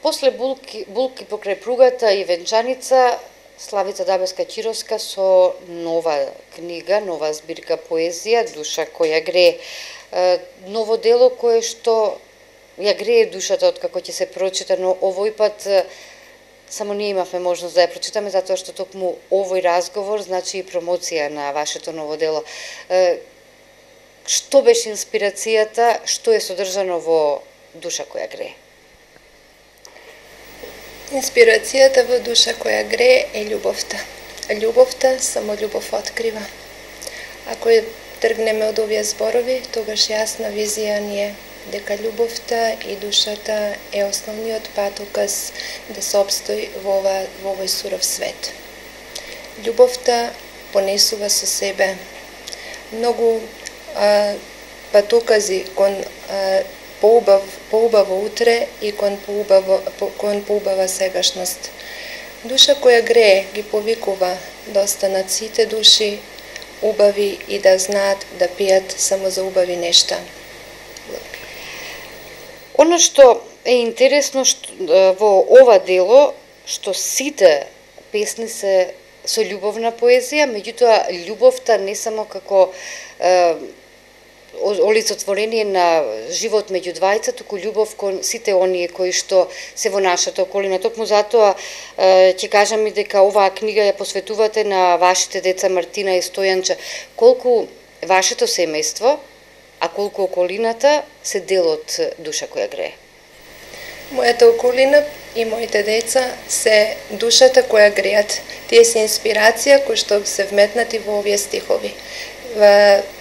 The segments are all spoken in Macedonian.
После булки покрај пругата и венчаница, Славица Дабевска-Чировска со нова книга, нова збирка поезија, Душа која грее. Ново дело кое што ја грее душата откако ќе се прочита, но овој пат само ние имавме можност да ја прочитаме, затоа што токму овој разговор значи и промоција на вашето ново дело. Што беше инспирацијата, што е содржано во Душа која грее? Инспирацијата во Душа која грее е љубовта. Љубовта само љубов открива. Ако тргнеме од овие зборови, тогаш јасна визија ни е дека љубовта и душата е основниот патоказ да се обстои во овој суров свет. Љубовта понесува со себе многу патокази кон поубаво утре и кон поубава сегашност. Душа која грее ги повикува да останат сите души убави и да знаат да пијат само за убави нешта. Оно што е интересно во ова дело, што сите песни се со љубовна поезија, меѓутоа љубовта не само како олицетворение на живот меѓу двајца, туку љубов кон сите оние кои што се во нашата околина. Токму затоа ќе кажам и дека оваа книга ја посветувате на вашите деца Мартина и Стојанче. Колку вашето семејство, а колку околината се дел од Душа која грее? Мојата околина и моите деца се душата која греат. Тие се инспирација кои што се вметнати во овие стихови.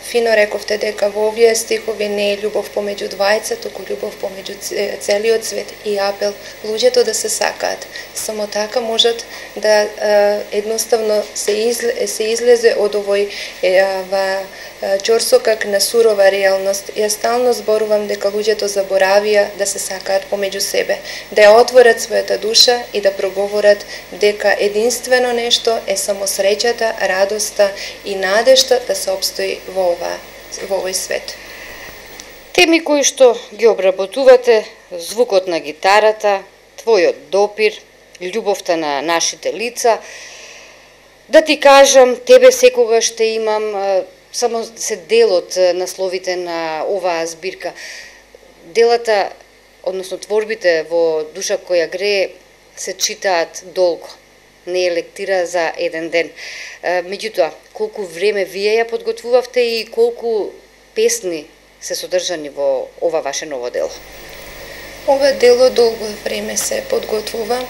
Фино рековте дека во овие стихови не е љубов помеѓу двајца, туку љубов помеѓу целиот свет и апел луѓето да се сакаат. Само така можат да едноставно се излезе од овој ќорсокак на сурова реалност. Ја стално зборувам дека луѓето заборавија да се сакаат помеѓу себе, да ја отворат својата душа и да проговорат дека единствено нешто е само среќата, радоста и надежта да се обстои во овој свет. Теми кои што ги обработувате, звукот на гитарата, твојот допир, љубовта на нашите лица. Да ти кажам, тебе секогаш те имам, само се дел од насловите на оваа збирка. Делата, односно творбите во Душа која грее се читаат долго. Не е лектира за еден ден. Меѓутоа, колку време вие ја подготвувавте и колку песни се содржани во ова ваше ново дело? Ова дело долго време се подготвува,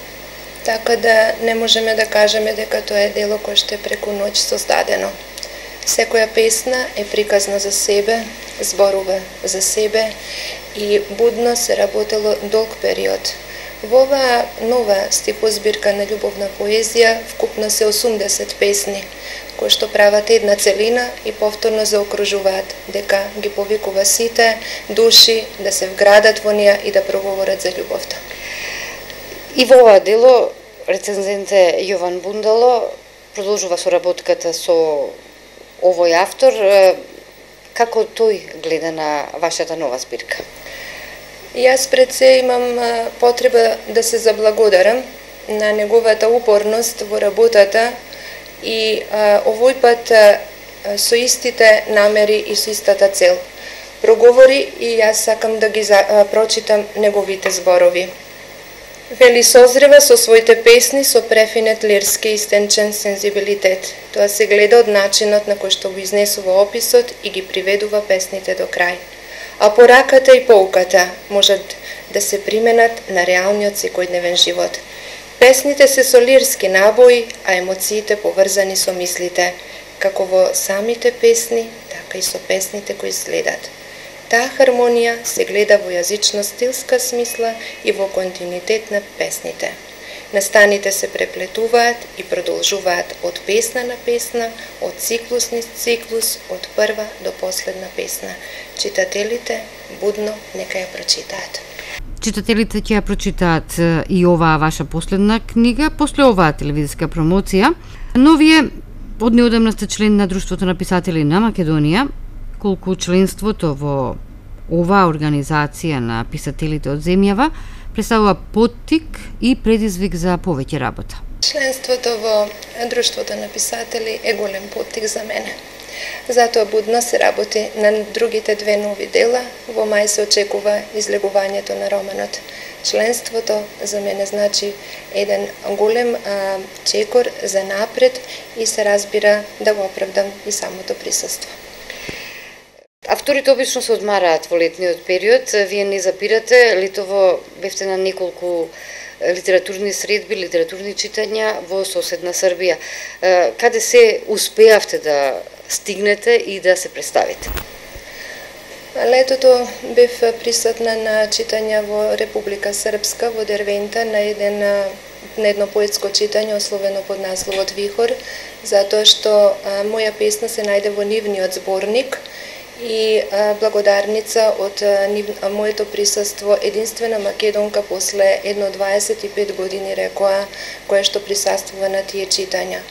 така да не можеме да кажеме дека тоа е дело кое што е преку ноќ создадено. Секоја песна е приказна за себе, зборува за себе и будно се работело долг период. Во оваа нова стихозбирка на љубовна поезија вкупно се 80 песни, кои што прават една целина и повторно заокружуваат, дека ги повикува сите души да се вградат во неа и да проговорат за љубовта. И во ова дело рецензент е Јован Бундало, продолжува соработката со овој автор. Како тој гледа на вашата нова збирка? Јас пред се имам потреба да се заблагодарам на неговата упорност во работата и овој пат со истите намери и со истата цел. Проговори и јас сакам да ги прочитам неговите зборови. Вели созрева со своите песни со префинет лирски и стенчен сензибилитет. Тоа се гледа од начинот на кој што го изнесува описот и ги приведува песните до крај. А пораката и поуката можат да се применат на реалниот секојдневен живот. Песните се со лирски набои, а емоциите поврзани со мислите, како во самите песни, така и со песните кои следат. Таа хармонија се гледа во јазично-стилска смисла и во континуитет на песните. Настаните се преплетуваат и продолжуваат од песна на песна, од циклус низ циклус, од прва до последна песна. Читателите будно нека ја прочитаат. Читателите ќе ја прочитаат и оваа ваша последна книга после оваа телевизиска промоција. Но вие од неодамна сте член на Друштвото на писатели на Македонија. Колку членството во оваа организација на писателите од земјава представува поттик и предизвик за повеќе работа. Членството во Друштвото на писатели е голем поттик за мене. Затоа будно се работи на другите две нови дела. Во мај се очекува излегувањето на романот. Членството за мене значи еден голем чекор за напред и се разбира да го оправдам и самото присуство. Авторите обично се одмараат во летниот период. Вие не запирате, летово бевте на неколку литературни средби, литературни читања во соседна Србија. Каде се успеавте да стигнете и да се представите? Летото бев присутна на читања во Република Српска, во Дервента, на едно поетско читање ословено под насловот Вихор, затоа што моја песна се најде во нивниот зборник и благодарница од моето присуство, единствена македонка после едно 25 години рекоа, која што присуствува на тие читања.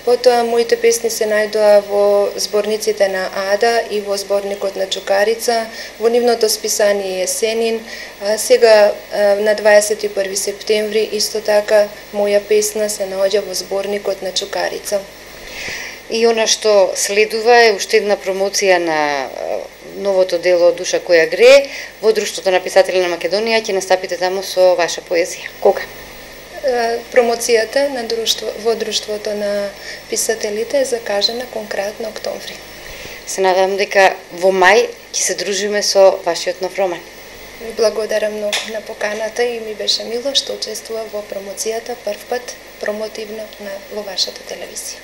Потоа моите песни се најдоа во зборниците на Ада и во зборникот на Чукарица, во нивното списание Есенин. Сега на 21 септември исто така моја песна се наоѓа во зборникот на Чукарица. И она што следува е уште една промоција на новото дело Душа која грее во Друштвото на писатели на Македонија. Ќе настапите таму со ваша поезија. Кога? Промоцијата на во Друштвото на писателите е закажана конкретно октомври. Се надевам дека во мај ќе се дружиме со вашиот нов роман. Ви благодарам многу на поканата и ми беше мило што учествува во промоцијата прв пат промотивно во вашата телевизија.